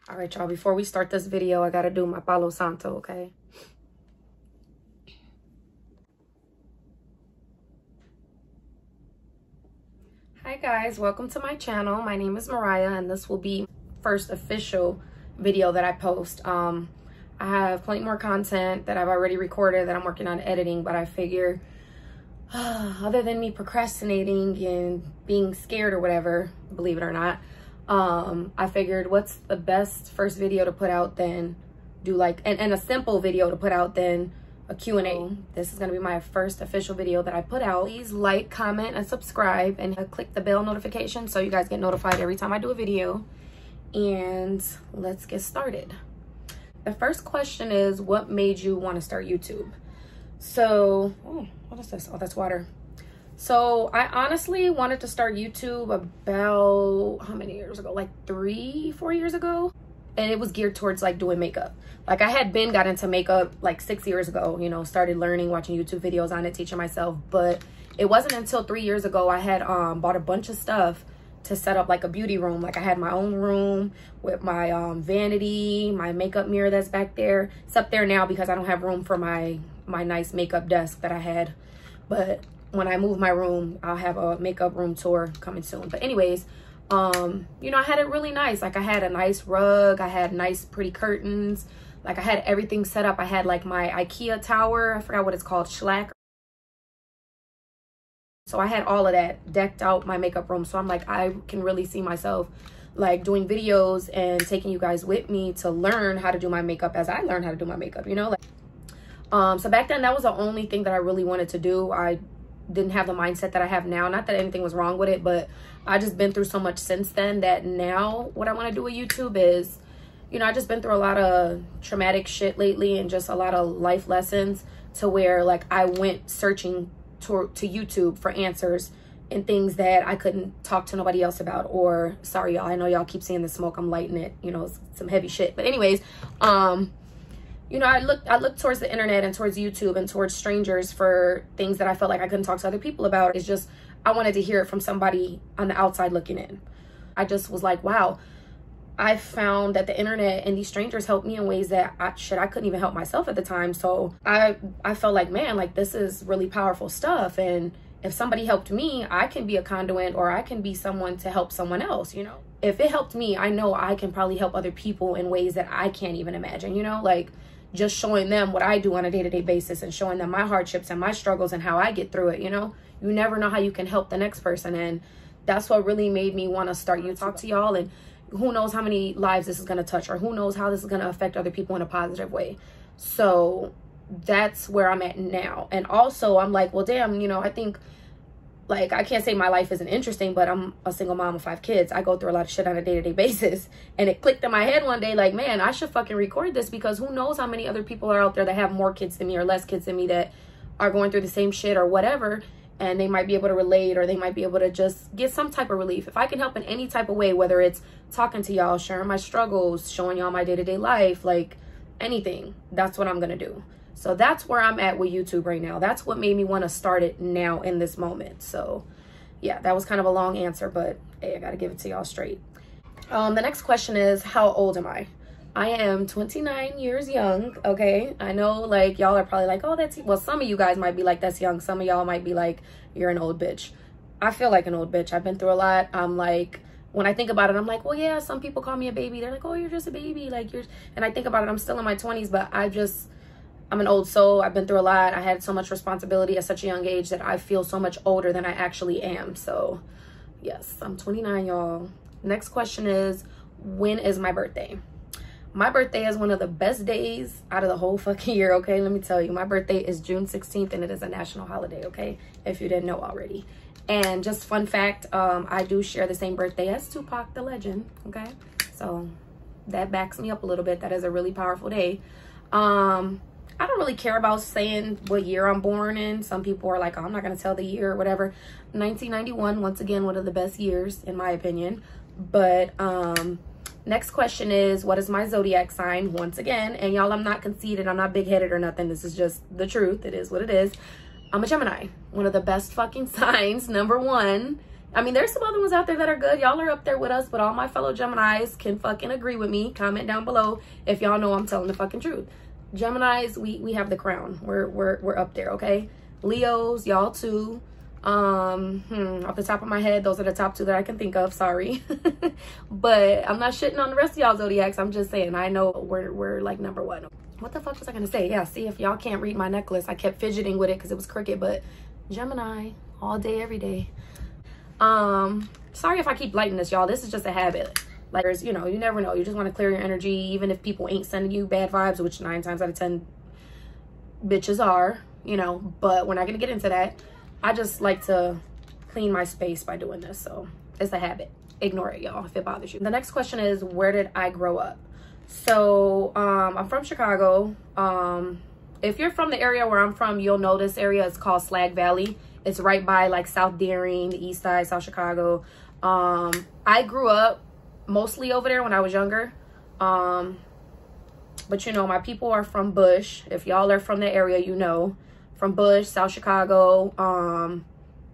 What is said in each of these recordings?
All right, y'all, before we start this video, I gotta do my Palo Santo, okay? Hi guys, welcome to my channel. My name is Mariah and this will be first official video that I post. I have plenty more content that I've already recorded that I'm working on editing, but I figure other than me procrastinating and being scared or whatever, believe it or not, I figured what's the best first video to put out than do like, and a simple video to put out than a Q&A. This is going to be my first official video that I put out. Please like, comment, and subscribe, and click the bell notification so you guys get notified every time I do a video. And let's get started. The first question is, what made you want to start YouTube? So, oh, what is this? Oh, that's water. So I honestly wanted to start YouTube about, how many years ago? Like 3-4 years ago. And it was geared towards like doing makeup. Like I had got into makeup like 6 years ago, you know, started learning, watching YouTube videos on it, teaching myself. But it wasn't until 3 years ago I had bought a bunch of stuff to set up like a beauty room. Like I had my own room with my vanity, my makeup mirror that's back there. It's up there now because I don't have room for my nice makeup desk that I had. But when I move my room, I'll have a makeup room tour coming soon. But anyways, you know, I had it really nice. Like I had a nice rug, I had nice pretty curtains, like I had everything set up. I had like my IKEA tower, I forgot what it's called, Schlack. So I had all of that decked out, my makeup room. So I'm like, I can really see myself like doing videos and taking you guys with me to learn how to do my makeup as I learn how to do my makeup, you know? Like, so back then that was the only thing that I really wanted to do. I didn't have the mindset that I have now. Not that anything was wrong with it, but I just been through so much since then that now what I want to do with YouTube is, you know, I just been through a lot of traumatic shit lately and just a lot of life lessons to where like I went searching to YouTube for answers and things that I couldn't talk to nobody else about. Or sorry y'all, I know y'all keep seeing the smoke, I'm lighting it, you know, it's some heavy shit. But anyways, you know, I looked towards the internet and towards YouTube and towards strangers for things that I felt like I couldn't talk to other people about. It's just, I wanted to hear it from somebody on the outside looking in. I just was like, wow, I found that the internet and these strangers helped me in ways that I couldn't even help myself at the time. So I felt like, man, like this is really powerful stuff. And if somebody helped me, I can be a conduit, or I can be someone to help someone else, you know? If it helped me, I know I can probably help other people in ways that I can't even imagine, you know? Like, just showing them what I do on a day-to-day basis and showing them my hardships and my struggles and how I get through it, you know? You never know how you can help the next person. And that's what really made me want to start YouTube. Talk to y'all, and who knows how many lives this is going to touch, or who knows how this is going to affect other people in a positive way. So that's where I'm at now. And also I'm like, well, damn, you know, I think, like, I can't say my life isn't interesting, but I'm a single mom of 5 kids. I go through a lot of shit on a day-to-day basis. And it clicked in my head one day, like, man, I should fucking record this, because who knows how many other people are out there that have more kids than me or less kids than me that are going through the same shit or whatever. And they might be able to relate, or they might be able to just get some type of relief. If I can help in any type of way, whether it's talking to y'all, sharing my struggles, showing y'all my day-to-day life, like anything, that's what I'm going to do. So that's where I'm at with YouTube right now. That's what made me want to start it now in this moment. So yeah, that was kind of a long answer, but hey, I got to give it to y'all straight. The next question is, how old am I? I am 29 years young, okay? I know, like, y'all are probably like, oh, that's, well, some of you guys might be like, that's young. Some of y'all might be like, you're an old bitch. I feel like an old bitch. I've been through a lot. I'm like, when I think about it, I'm like, well, yeah, some people call me a baby. They're like, oh, you're just a baby. Like, and I think about it, I'm still in my 20s, but I'm an old soul. I've been through a lot. I had so much responsibility at such a young age that I feel so much older than I actually am. So yes, I'm 29, y'all. Next question is, when is my birthday? My birthday is one of the best days out of the whole fucking year, okay? Let me tell you, my birthday is June 16th and it is a national holiday, okay? If you didn't know already. And just fun fact, I do share the same birthday as Tupac the legend, okay? So that backs me up a little bit. That is a really powerful day. I don't really care about saying what year I'm born in. Some people are like, oh, I'm not going to tell the year or whatever. 1991, once again, one of the best years in my opinion. But next question is, what is my zodiac sign? Once again, and y'all, I'm not conceited, I'm not big-headed or nothing. This is just the truth. It is what it is. I'm a Gemini. One of the best fucking signs. Number one. I mean, there's some other ones out there that are good. Y'all are up there with us, but all my fellow Geminis can fucking agree with me. Comment down below if y'all know I'm telling the fucking truth. Geminis, we have the crown. We're up there, okay? Leos, y'all too. Off the top of my head, those are the top 2 that I can think of. Sorry. But I'm not shitting on the rest of y'all zodiacs. I'm just saying, I know we're like number 1. What the fuck was I gonna say? Yeah, see, if y'all can't read my necklace, I kept fidgeting with it because it was crooked, but Gemini all day, every day. Sorry if I keep lighting this, y'all. This is just a habit. Like, there's, you know, you never know. You just want to clear your energy, even if people ain't sending you bad vibes, which 9 times out of 10 bitches are, you know, but we're not gonna get into that. I just like to clean my space by doing this, so it's a habit. Ignore it, y'all, if it bothers you. The next question is, where did I grow up? So I'm from Chicago. If you're from the area where I'm from, you'll know this area is called Slag Valley. It's right by like South Deering, the east side, South Chicago. I grew up mostly over there when I was younger. But you know, my people are from Bush. If y'all are from the area, you know, from Bush, South Chicago.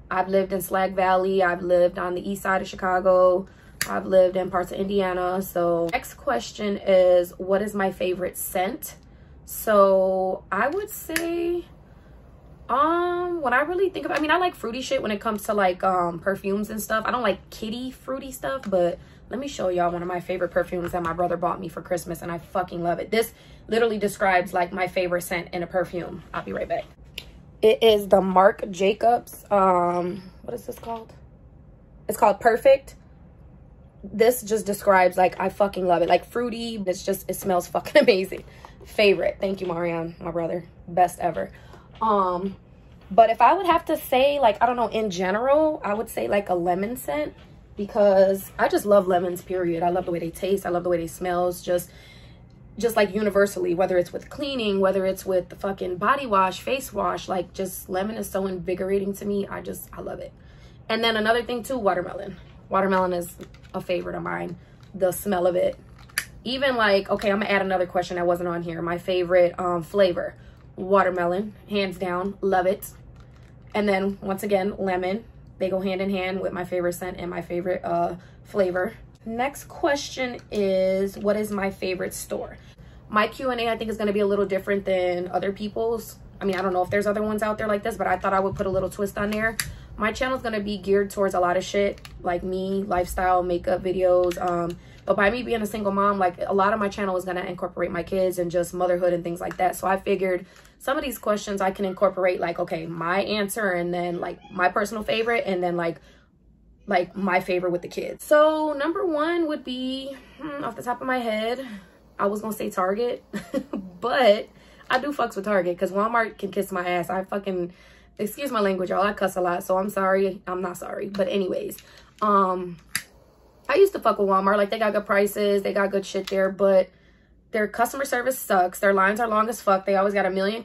I've lived in Slag Valley. I've lived on the east side of Chicago. I've lived in parts of Indiana. So next question is, what is my favorite scent? So I would say, when I really think of, I mean, I like fruity shit when it comes to like perfumes and stuff. I don't like kitty fruity stuff, but let me show y'all one of my favorite perfumes that my brother bought me for Christmas, and I fucking love it. This literally describes like my favorite scent in a perfume. I'll be right back. It is the Marc Jacobs, what is this called? It's called Perfect. This just describes, like, I fucking love it. Like, fruity. It's just, it smells fucking amazing. Favorite. Thank you, Marianne, my brother. Best ever. But if I would have to say, like, I don't know, in general, I would say like a lemon scent, because I just love lemons, period. I love the way they taste. I love the way they smells. Just like universally, whether it's with cleaning, whether it's with the fucking body wash, face wash, like, just lemon is so invigorating to me. I love it. And then another thing too, watermelon. Watermelon is a favorite of mine. The smell of it. Even like, okay, I'm gonna add another question that wasn't on here. My favorite flavor, watermelon, hands down, love it. And then once again, lemon. They go hand in hand with my favorite scent and my favorite flavor. Next question is, what is my favorite store? My Q&A, I think, is going to be a little different than other people's. I mean, I don't know if there's other ones out there like this, but I thought I would put a little twist on there. My channel is going to be geared towards a lot of shit, like me, lifestyle, makeup videos. But by me being a single mom, like, a lot of my channel is going to incorporate my kids and just motherhood and things like that. So I figured some of these questions I can incorporate, like, okay, my answer, and then like my personal favorite, and then like my favorite with the kids. So number 1 would be, off the top of my head, I was gonna say Target, but I do fucks with Target because Walmart can kiss my ass. I fucking, excuse my language, y'all, I cuss a lot, so I'm sorry. I'm not sorry, but anyways, I used to fuck with Walmart. Like, they got good prices, they got good shit there, but their customer service sucks. Their lines are long as fuck. They always got a million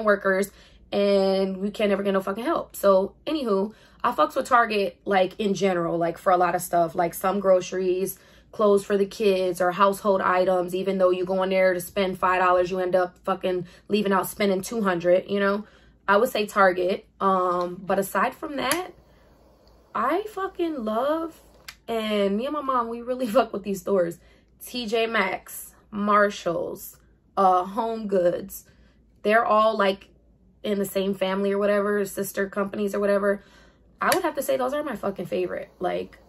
workers, and we can't ever get no fucking help. So anywho, I fucks with Target, like, in general, like, for a lot of stuff, like some groceries, clothes for the kids, or household items. Even though you go in there to spend $5, you end up fucking leaving out spending $200, you know. I would say Target. But aside from that, I fucking love, and me and my mom, we really fuck with these stores. TJ Maxx, Marshalls, Home Goods. They're all like in the same family or whatever, sister companies or whatever. I would have to say those are my fucking favorite. Like,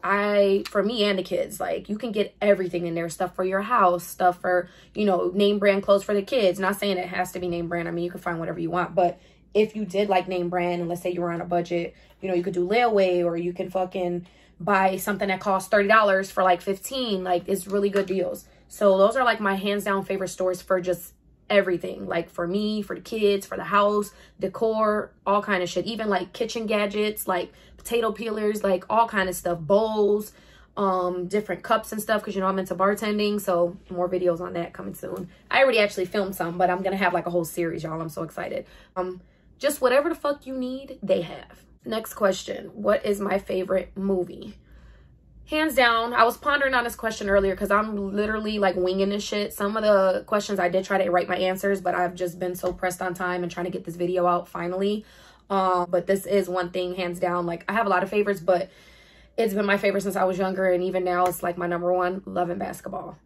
for me and the kids, like, you can get everything in there. Stuff for your house, stuff for, you know, name brand clothes for the kids. Not saying it has to be name brand. I mean, you can find whatever you want. But if you did like name brand, and let's say you were on a budget, you know, you could do layaway, or you can fucking buy something that costs $30 for like $15. Like, it's really good deals. So those are like my hands down favorite stores for just everything, like for me, for the kids, for the house, decor, all kind of shit. Even like kitchen gadgets, like potato peelers, like all kind of stuff, bowls, different cups and stuff, because you know I'm into bartending, so more videos on that coming soon. I already actually filmed some, but I'm gonna have like a whole series, y'all. I'm so excited. Just whatever the fuck you need, they have. Next question, what is my favorite movie? Hands down, I was pondering on this question earlier because I'm literally like winging this shit. Some of the questions I did try to write my answers, but I've just been so pressed on time and trying to get this video out finally. But this is one thing, hands down. Like, I have a lot of favorites, but it's been my favorite since I was younger, and even now it's like my number one. Love and Basketball.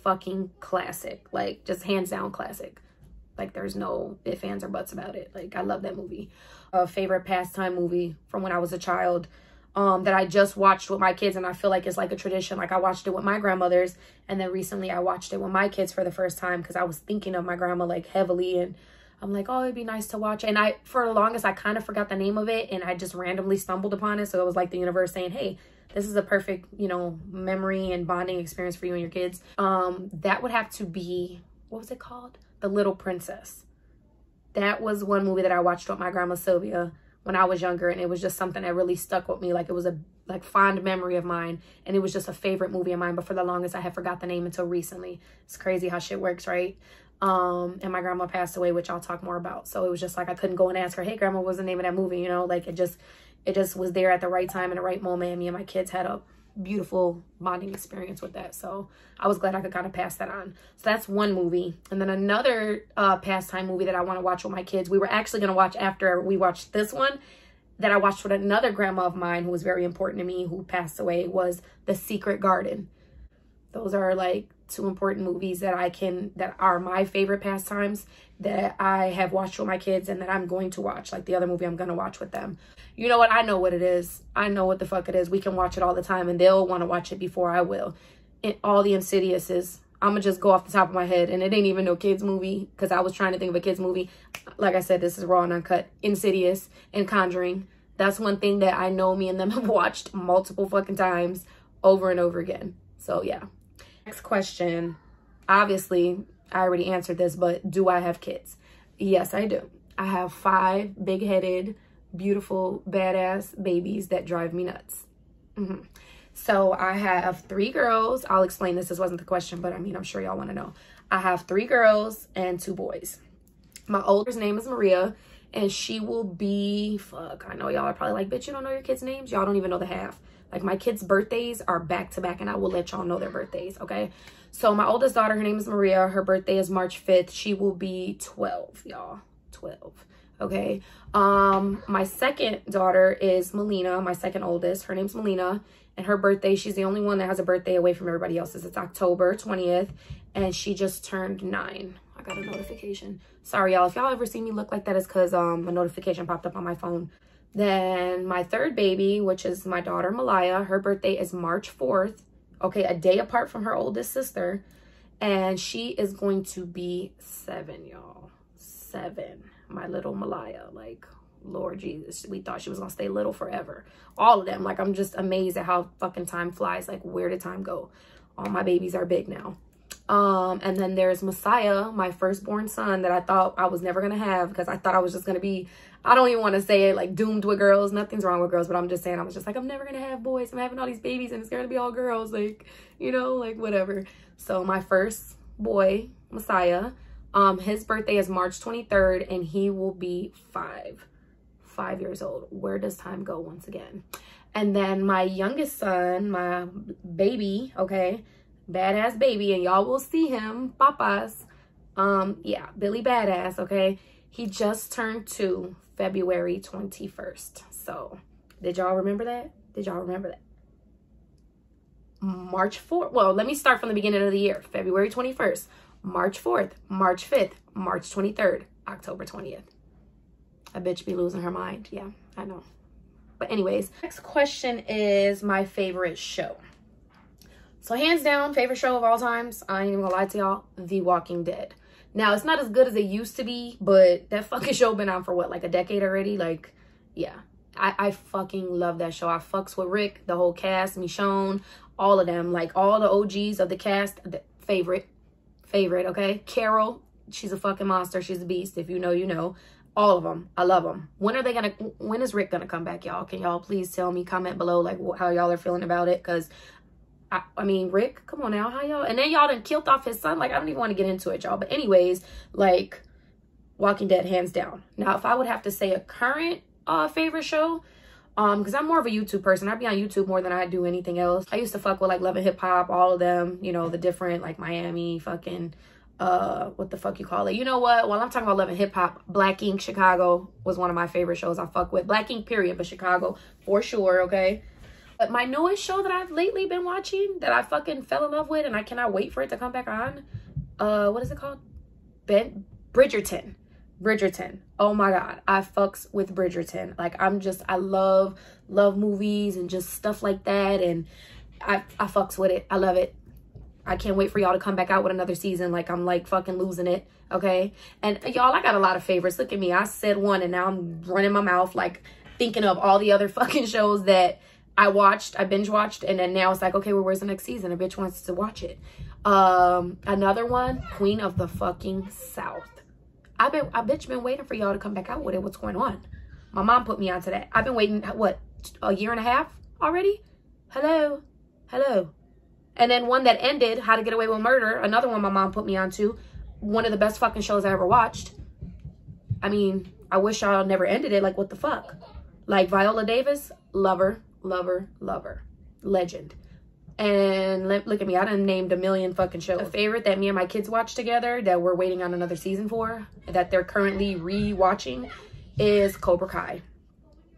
Fucking classic. Like, just hands down classic. Like, there's no ifs, ands, or buts about it. Like, I love that movie. A favorite pastime movie from when I was a child, that I just watched with my kids, and I feel like it's like a tradition. Like, I watched it with my grandmothers, and then recently I watched it with my kids for the first time because I was thinking of my grandma like heavily, and I'm like, oh, it'd be nice to watch. And for the longest, I kind of forgot the name of it, and I just randomly stumbled upon it. So it was like the universe saying, hey, this is a perfect, you know, memory and bonding experience for you and your kids. That would have to be, what was it called? The Little Princess. That was one movie that I watched with my grandma Sylvia when I was younger, and it was just something that really stuck with me. Like, it was a fond memory of mine, and it was just a favorite movie of mine. But for the longest, I had forgot the name until recently. It's crazy how shit works, right? And my grandma passed away, which I'll talk more about. So it was just like, I couldn't go and ask her, hey, grandma, what was the name of that movie? You know, like, it just was there at the right time and the right moment. And me and my kids had a beautiful bonding experience with that. So I was glad I could kind of pass that on. So that's one movie. And then another pastime movie that I want to watch with my kids, we were actually going to watch after we watched this one, that I watched with another grandma of mine who was very important to me, who passed away, was The Secret Garden. Those are like two important movies that that are my favorite pastimes, that I have watched with my kids and that I'm going to watch. Like, the other movie I'm going to watch with them. You know what? I know what it is. I know what the fuck it is. We can watch it all the time, and they'll want to watch it before I will. And all the Insidiouses. I'm going to just go off the top of my head, and it ain't even no kids movie, because I was trying to think of a kids movie. Like I said, this is raw and uncut. Insidious and Conjuring. That's one thing that I know me and them have watched multiple fucking times over and over again. So yeah. Next question. Obviously, I already answered this, but do I have kids? Yes, I do. I have 5 big-headed, beautiful, badass babies that drive me nuts. So I have 3 girls. I'll explain this. This wasn't the question, but I mean, I'm sure y'all want to know. I have 3 girls and 2 boys. My oldest name is Maria, and she will be, fuck, I know y'all are probably like, bitch, you don't know your kids' names? Y'all don't even know the half. Like, my kids' birthdays are back to back, and I will let y'all know their birthdays, okay? So my oldest daughter, her name is Maria. Her birthday is March 5th. She will be 12, y'all. 12, okay? My second daughter is Melina, my second oldest. Her name's Melina, and her birthday, she's the only one that has a birthday away from everybody else's. It's October 20th, and she just turned 9. I got a notification. Sorry, y'all. If y'all ever see me look like that, it's because a notification popped up on my phone. Then my third baby, which is my daughter Malaya, her birthday is March 4th. Okay, a day apart from her oldest sister. And she is going to be 7, y'all. 7. My little Malaya. Like, Lord Jesus, we thought she was going to stay little forever. All of them. Like, I'm just amazed at how fucking time flies. Like, where did time go? All my babies are big now. And then there's Messiah, my firstborn son, that I thought I was never going to have, because I thought I was just going to be, I don't even want to say it, like, doomed with girls. Nothing's wrong with girls, but I'm just saying, I was just like, I'm never going to have boys. I'm having all these babies and it's going to be all girls. Like, you know, like, whatever. So my first boy, Messiah, his birthday is March 23rd, and he will be 5 years old. Where does time go once again? And then my youngest son, my baby, okay, badass baby, and y'all will see him, papas. Yeah, Billy Badass, okay? He just turned 2 February 21st. So, did y'all remember that? Did y'all remember that? March 4th. Well, let me start from the beginning of the year. February 21st, March 4th, March 5th, March 23rd, October 20th. A bitch be losing her mind. Yeah, I know. But anyways, next question is my favorite show. So hands down, favorite show of all times, I ain't even gonna lie to y'all, The Walking Dead. Now, it's not as good as it used to be, but that fucking show been on for what, like a decade already? Like, yeah. I fucking love that show. I fucks with Rick, the whole cast, Michonne, all of them. Like, all the OGs of the cast, favorite, okay? Carol, she's a fucking monster. She's a beast. If you know, you know. All of them. I love them. When is Rick gonna come back, y'all? Can y'all please tell me, comment below, like, how y'all are feeling about it? Because I mean, Rick, come on now, how y'all? And then y'all done killed off his son. Like, I don't even want to get into it, y'all. But anyways, like, Walking Dead, hands down. Now, if I would have to say a current favorite show, because I'm more of a YouTube person. I be on YouTube more than I do anything else. I used to fuck with, like, Love and Hip Hop, all of them. You know, the different, like, Miami, fucking, what the fuck you call it? You know what? While I'm talking about Love and Hip Hop, Black Ink Chicago was one of my favorite shows I fuck with. Black Ink period, but Chicago for sure, okay? But my newest show that I've lately been watching that I fucking fell in love with and I cannot wait for it to come back on, what is it called? Bridgerton. Bridgerton. Oh my God. I fucks with Bridgerton. Like, I love movies and just stuff like that. And I fucks with it. I love it. I can't wait for y'all to come back out with another season. Like, I'm like fucking losing it. Okay. And y'all, I got a lot of favorites. Look at me. I said one and now I'm running my mouth, like thinking of all the other fucking shows that I binge watched. And then now it's like, okay, well, where's the next season? A bitch wants to watch it. Another one, Queen of the fucking South. I bitch been waiting for y'all to come back out with it. What's going on? My mom put me onto that. I've been waiting, what, a year and a half already? Hello. And then one that ended, How to Get Away with Murder, another one my mom put me onto. One of the best fucking shows I ever watched. I mean, I wish y'all never ended it. Like, what the fuck? Like, Viola Davis, lover. Legend. And look at me, I done named a million fucking shows. A favorite that me and my kids watch together that we're waiting on another season for, that they're currently re-watching, is Cobra Kai.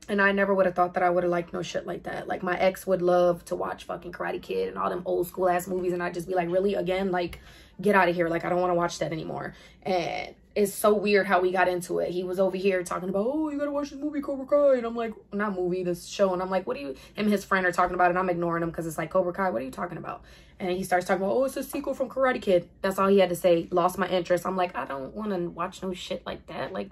And I never would have thought that I would have liked no shit like that. Like, my ex would love to watch fucking Karate Kid and all them old school ass movies, and I'd just be like, really? Again? Like, get out of here. Like, I don't want to watch that anymore. And it's so weird how we got into it. He was over here talking about, oh, you gotta watch this movie Cobra Kai, and I'm like, not movie, this show. And I'm like, what do you, him and his friend are talking about it, and I'm ignoring him because it's like, Cobra Kai, what are you talking about? And he starts talking about, oh, it's a sequel from Karate Kid. That's all he had to say. Lost my interest. I'm like, I don't want to watch no shit like that. Like,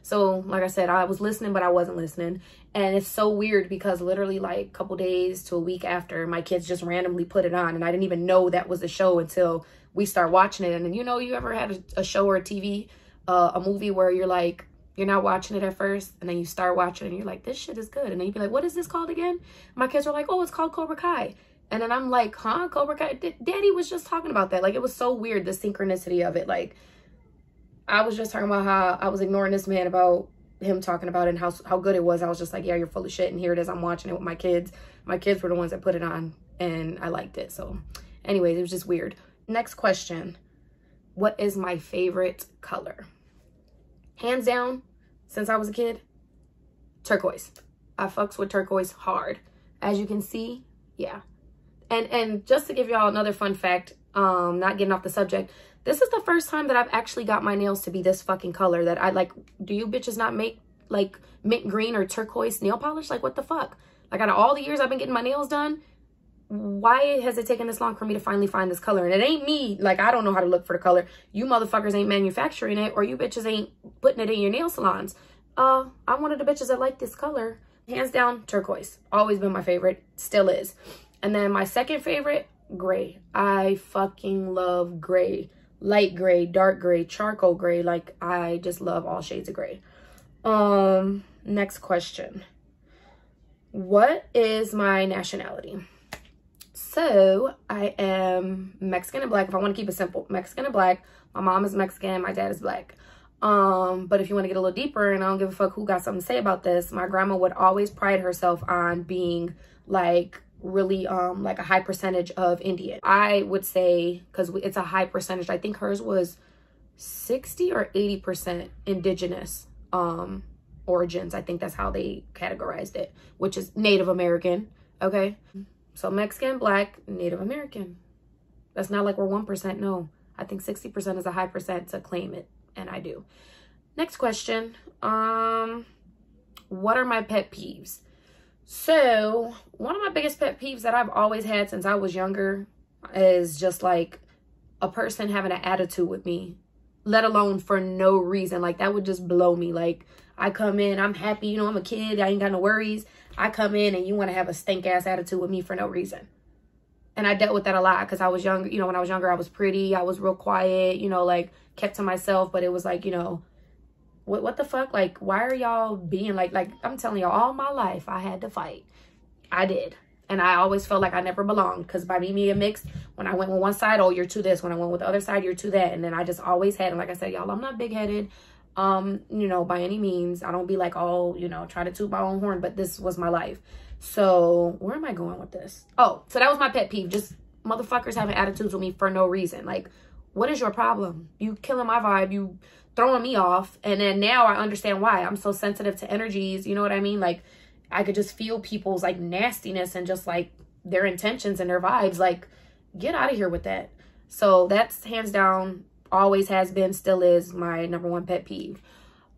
so like I said, I was listening, but I wasn't listening. And it's so weird because literally like a couple days to a week after, my kids just randomly put it on, and I didn't even know that was the show until we start watching it. And then, you know, you ever had a show or a TV, a movie where you're like, you're not watching it at first, and then you start watching it and you're like, this shit is good. And then you'd be like, what is this called again? My kids were like, oh, it's called Cobra Kai. And then I'm like, huh, Cobra Kai? Daddy was just talking about that. Like, it was so weird, the synchronicity of it. Like, I was just talking about how I was ignoring this man about him talking about it and how good it was. I was just like, yeah, you're full of shit. And here it is. I'm watching it with my kids. My kids were the ones that put it on, and I liked it. So anyways, it was just weird. Next question. What is my favorite color? Hands down, since I was a kid, turquoise. I fucks with turquoise hard. As you can see, yeah. And just to give y'all another fun fact, not getting off the subject, this is the first time that I've actually got my nails to be this fucking color. That I like, do you bitches not make like mint green or turquoise nail polish? Like, what the fuck? Like, out of all the years I've been getting my nails done, why has it taken this long for me to finally find this color? And it ain't me. Like, I don't know how to look for the color. You motherfuckers ain't manufacturing it, or you bitches ain't putting it in your nail salons. I'm one of the bitches that like this color. Hands down, turquoise. Always been my favorite. Still is. And then my second favorite, gray. I fucking love gray. Light gray, dark gray, charcoal gray. Like, I just love all shades of gray. Next question. What is my nationality? So I am Mexican and black. If I want to keep it simple, Mexican and black. My mom is Mexican, my dad is black. But if you want to get a little deeper, and I don't give a fuck who got something to say about this, my grandma would always pride herself on being like really like a high percentage of Indian. I would say, because it's a high percentage, I think hers was 60 or 80% indigenous origins. I think that's how they categorized it, which is Native American. Okay, so Mexican, black, Native American. That's not like we're 1%. No, I think 60% is a high percent to claim it, and I do. Next question. What are my pet peeves? So one of my biggest pet peeves that I've always had since I was younger is just like a person having an attitude with me, let alone for no reason. Like, that would just blow me. Like, I come in, I'm happy, you know, I'm a kid, I ain't got no worries. I come in and you want to have a stink ass attitude with me for no reason. And I dealt with that a lot because I was younger. You know, when I was younger, I was pretty, I was real quiet, you know, like kept to myself. But it was like, you know, what the fuck? Like, why are y'all being like I'm telling y'all, all my life I had to fight. I did. And I always felt like I never belonged, because by me being mixed, when I went with one side, oh, you're to this. When I went with the other side, you're to that. And then I just always had, and like I said, y'all, I'm not big-headed, you know, by any means. I don't be like, oh, you know, try to toot my own horn, but this was my life. So where am I going with this? Oh, so that was my pet peeve. Just motherfuckers having attitudes with me for no reason. Like, What is your problem? You killing my vibe. You throwing me off. And then now I understand why. I'm so sensitive to energies. You know what I mean? Like, I could just feel people's like nastiness and just like their intentions and their vibes. Like, get out of here with that. So that's hands down, always has been, still is my #1 pet peeve.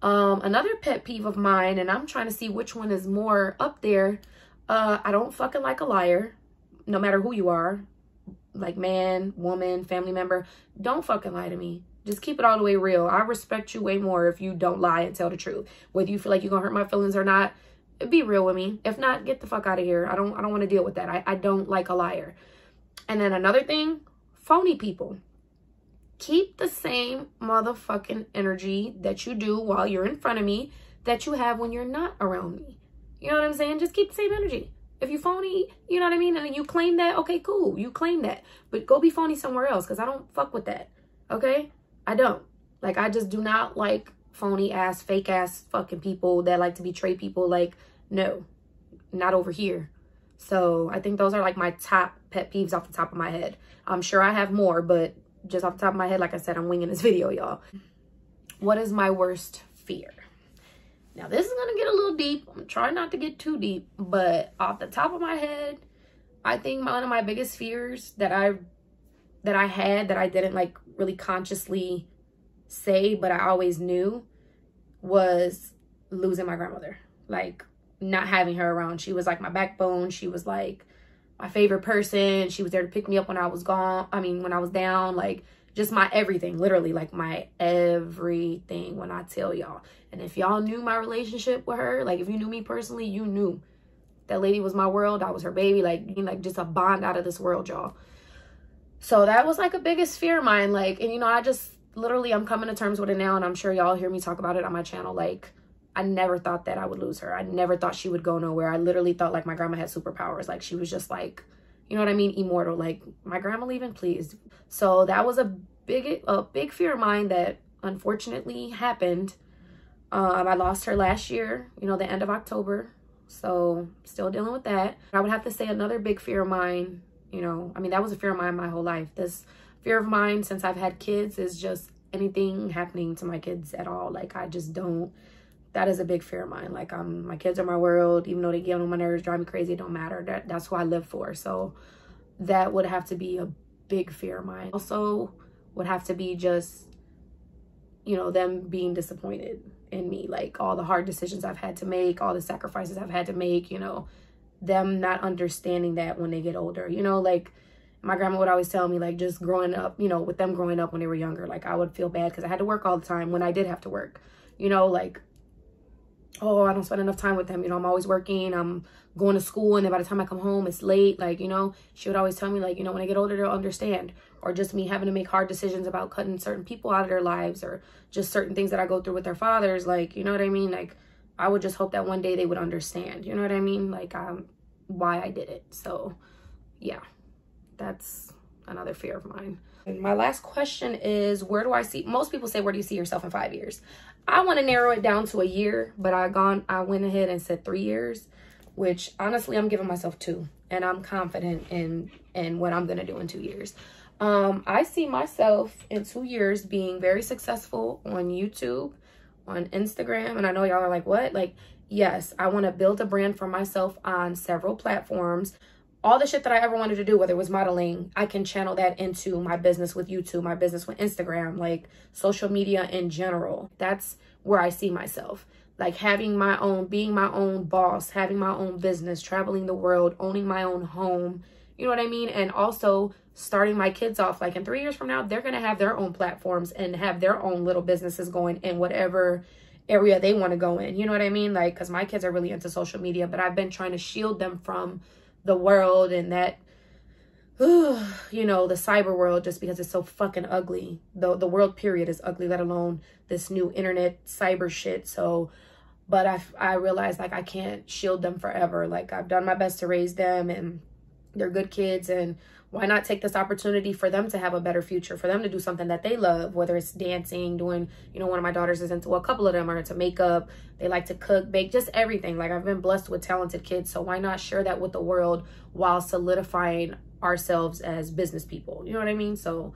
Another pet peeve of mine, and I'm trying to see which one is more up there. I don't fucking like a liar, no matter who you are, like man, woman, family member. Don't fucking lie to me. Just keep it all the way real. I respect you way more if you don't lie and tell the truth. Whether you feel like you're gonna hurt my feelings or not, be real with me. If not, get the fuck out of here. I don't want to deal with that. I don't like a liar. And then another thing, phony people. Keep the same motherfucking energy that you do while you're in front of me that you have when you're not around me. You know what I'm saying? Just keep the same energy. If you phony, you know what I mean? And you claim that, okay, cool. You claim that. But go be phony somewhere else, because I don't fuck with that. Okay? I don't. Like, I just do not like phony ass, fake ass fucking people that like to betray people. Like, no, not over here. So I think those are like my top pet peeves off the top of my head. I'm sure I have more, but just off the top of my head, like I said, I'm winging this video, y'all. What is my worst fear? Now, this is going to get a little deep. I'm trying not to get too deep, but off the top of my head, I think one of my biggest fears that I had that I didn't like really consciously say, but I always knew, was losing my grandmother. Like, not having her around. She was like my backbone. She was like my favorite person. She was there to pick me up when I was gone. I mean, when I was down, like just my everything, literally like my everything when I tell y'all. And if y'all knew my relationship with her, like if you knew me personally, you knew that lady was my world. I was her baby, like, you know, like just a bond out of this world, y'all. So that was like a biggest fear of mine. Like, and you know, I just literally, I'm coming to terms with it now. And I'm sure y'all hear me talk about it on my channel. Like, I never thought that I would lose her. I never thought she would go nowhere. I literally thought like my grandma had superpowers. Like she was just like, you know what I mean? Immortal. Like, my grandma leaving, please. So that was a big fear of mine that unfortunately happened. I lost her last year, you know, the end of October. So still dealing with that. I would have to say another big fear of mine, you know, I mean, that was a fear of mine my whole life. This fear of mine since I've had kids is just anything happening to my kids at all. Like, I just don't. That is a big fear of mine. Like, my kids are my world. Even though they get on my nerves, drive me crazy, it don't matter. That's who I live for. So that would have to be a big fear of mine. Also would have to be just, you know, them being disappointed in me. Like, all the hard decisions I've had to make, all the sacrifices I've had to make, you know, them not understanding that when they get older. You know, like, my grandma would always tell me, like, just growing up, you know, with them growing up when they were younger, like, I would feel bad because I had to work all the time when I did have to work. You know, like, oh, I don't spend enough time with them. You know, I'm always working. I'm going to school. And then by the time I come home, it's late. Like, you know, she would always tell me, like, you know, when I get older, they'll understand. Or just me having to make hard decisions about cutting certain people out of their lives, or just certain things that I go through with their fathers. Like, you know what I mean? Like, I would just hope that one day they would understand. You know what I mean? Like, why I did it. So, yeah, that's another fear of mine. And my last question is, where do I see, most people say, where do you see yourself in 5 years? I want to narrow it down to a year, but I went ahead and said 3 years, which honestly, I'm giving myself 2, and I'm confident in what I'm going to do in 2 years. I see myself in 2 years being very successful on YouTube, on Instagram. And I know y'all are like, what? Like, yes, I want to build a brand for myself on several platforms. All the shit that I ever wanted to do, whether it was modeling, I can channel that into my business with YouTube, my business with Instagram, like social media in general. That's where I see myself. Like, having my own, being my own boss, having my own business, traveling the world, owning my own home. You know what I mean? And also starting my kids off, like in 3 years from now, they're going to have their own platforms and have their own little businesses going in whatever area they want to go in. You know what I mean? Like, because my kids are really into social media, but I've been trying to shield them from the world and that, you know, the cyber world, just because it's so fucking ugly. The world period is ugly, let alone this new internet cyber shit. So, but I realized, like, I can't shield them forever. Like, I've done my best to raise them, and they're good kids, and why not take this opportunity for them to have a better future, for them to do something that they love, whether it's dancing, doing, you know, one of my daughters is into, well, a couple of them are into makeup, they like to cook, bake, just everything. Like, I've been blessed with talented kids, so why not share that with the world while solidifying ourselves as business people? You know what I mean? So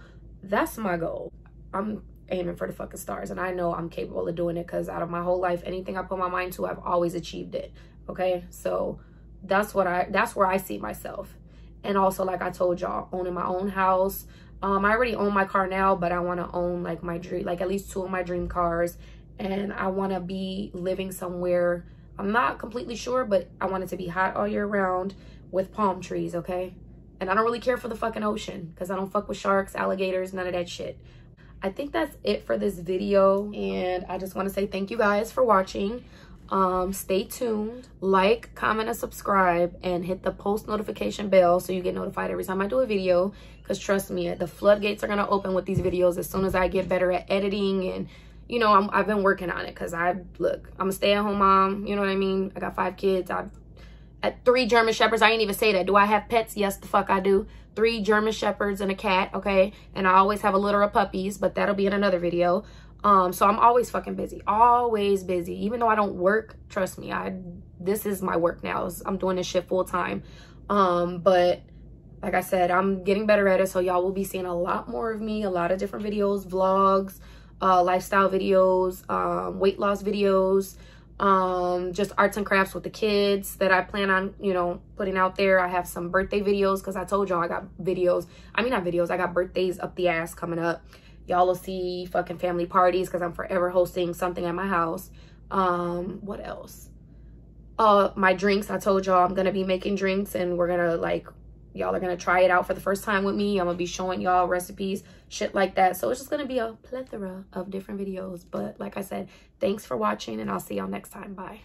That's my goal. I'm aiming for the fucking stars, and I know I'm capable of doing it, because out of my whole life, anything I put my mind to, I've always achieved it. Okay, so that's where I see myself. And also, like I told y'all, owning my own house. I already own my car now, but I want to own like my dream, like at least 2 of my dream cars. And I want to be living somewhere, I'm not completely sure, but I want it to be hot all year round with palm trees. Okay, and I don't really care for the fucking ocean, because I don't fuck with sharks, alligators, none of that shit. I think that's it for this video, and I just want to say thank you guys for watching. Stay tuned, like, comment, and subscribe, and hit the post notification bell so you get notified every time I do a video, because trust me, the floodgates are gonna open with these videos as soon as I get better at editing. And you know, I've been working on it, because I'm a stay-at-home mom, you know what I mean? I got 5 kids. I've at 3 German Shepherds. I didn't even say that. Do I have pets? Yes, the fuck I do. 3 German Shepherds and a cat, okay? And I always have a litter of puppies, but that'll be in another video. So I'm always fucking busy. Always busy. Even though I don't work, trust me, this is my work now. I'm doing this shit full time. But like I said, I'm getting better at it. So y'all will be seeing a lot more of me, a lot of different videos, vlogs, lifestyle videos, weight loss videos, just arts and crafts with the kids that I plan on, you know, putting out there. I have some birthday videos, because I told y'all I got videos. I mean, not videos, I got birthdays up the ass coming up. Y'all will see fucking family parties, because I'm forever hosting something at my house. What else? My drinks. I told y'all I'm gonna be making drinks, and we're gonna, like, y'all are gonna try it out for the first time with me. I'm gonna be showing y'all recipes, shit like that. So it's just gonna be a plethora of different videos. But like I said, thanks for watching, and I'll see y'all next time. Bye.